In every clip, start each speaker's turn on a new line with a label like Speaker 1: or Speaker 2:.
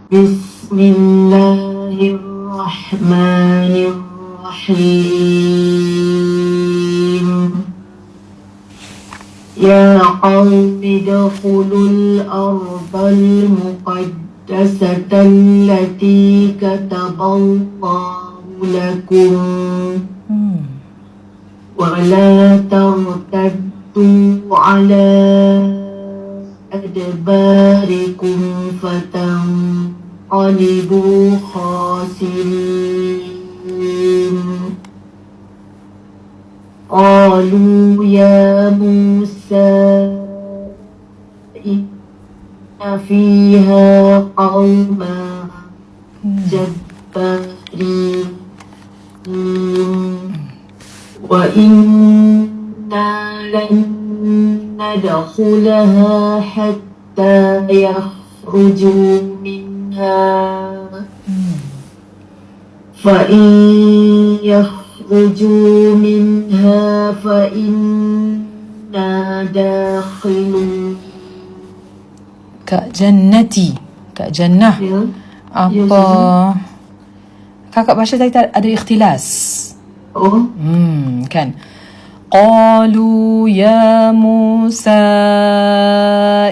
Speaker 1: بسم الله الرحمن الرحيم يا قوم ادخلوا الأرض المقدسة التي كتب الله لكم ولا ترتدوا على أدباركم فتنقلبوا خاسرين قالوا يا موسى إن فيها قوما جبارين وإنا لن ندخلها حتى يخرجوا منها فإن يخرجوا منها فإنا داخلون.
Speaker 2: Kak Jannati, Kak Jannah,
Speaker 1: Ya.
Speaker 2: apa kakak baca tadi ada ikhtilas.
Speaker 1: Oh.
Speaker 2: Kan. Qalu ya Musa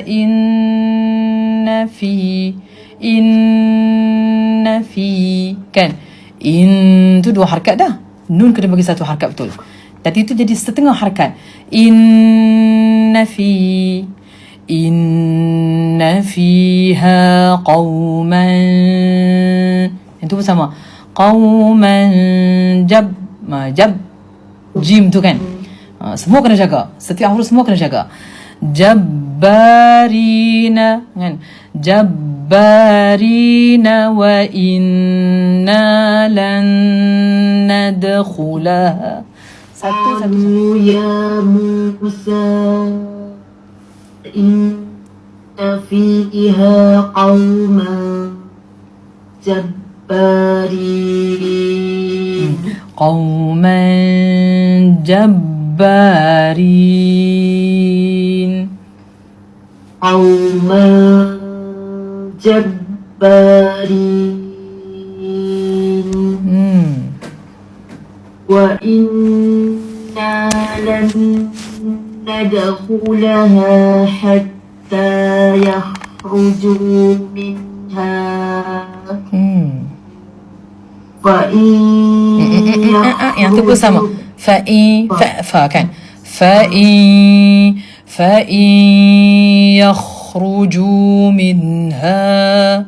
Speaker 2: inna fi kan. In tu dua harakat dah. Nun kena bagi satu harakat betul. Tadi tu jadi setengah harakat. Inna fiha qauman. Yang tu pun sama. Qauman jab jim tu kan. Semua kena jaga. Setiap huruf semua kena jaga. Jabbarina kan. Jabbarina wa inna lan nadkhulaha. Satu.
Speaker 1: Ya Musa inna fiha qauman jabbarin.
Speaker 2: Qauman jabbarin.
Speaker 1: Qauman jabbarin. Wa inna lan nadkhulaha hatta yakhruju minha.
Speaker 2: Yang tu pun sama. Fa kan. Fa'in yakhruju minha.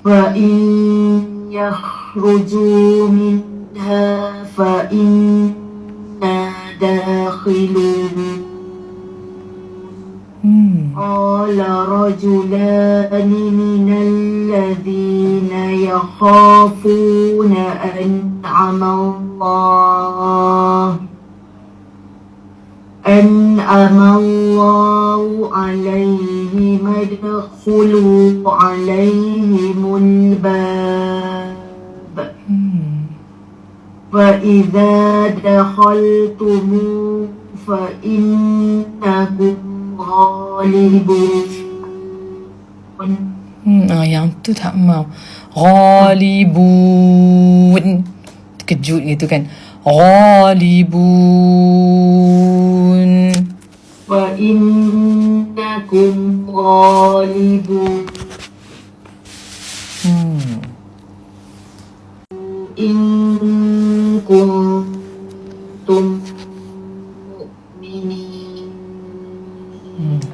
Speaker 1: Fa'in yakhruju minha fa'inna dakhilun. قال رجلان من الذين يخافون أنعم الله عليهم ادخلوا عليهم الباب فإذا دخلتموه فإنكم ghalibun.
Speaker 2: Yang tu tak mau. Ghalibun. Terkejut gitu kan. Ghalibun.
Speaker 1: Wa innakum ghalibun. In kuntum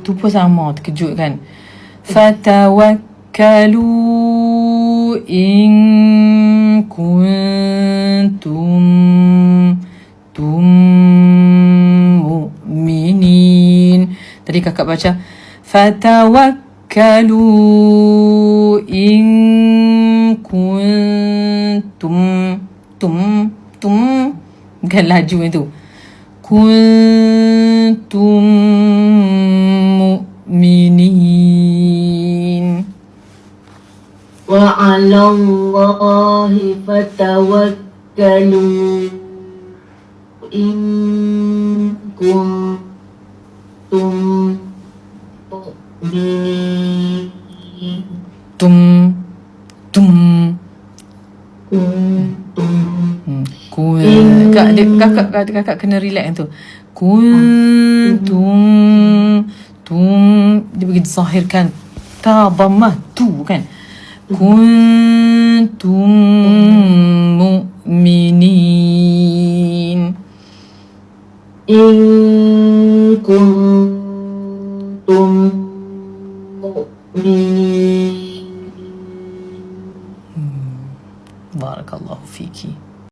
Speaker 2: tu pun sama, terkejut kan. Fatawakkalu in kuntum mu'minin. Tadi kakak baca fatawakkalu in kuntum bukan laju itu. Kuntum mu'minin.
Speaker 1: Wa 'ala Allahi fatawakkalu in kuntum mu'minin.
Speaker 2: Tum.
Speaker 1: kuntum
Speaker 2: Kakak kena relax tu. Kuntum. Dia bagi zahirkan ta dhammah tu kan. Kuntum mu'minin.
Speaker 1: in kuntum mu'minin.
Speaker 2: Barakallahu fiki.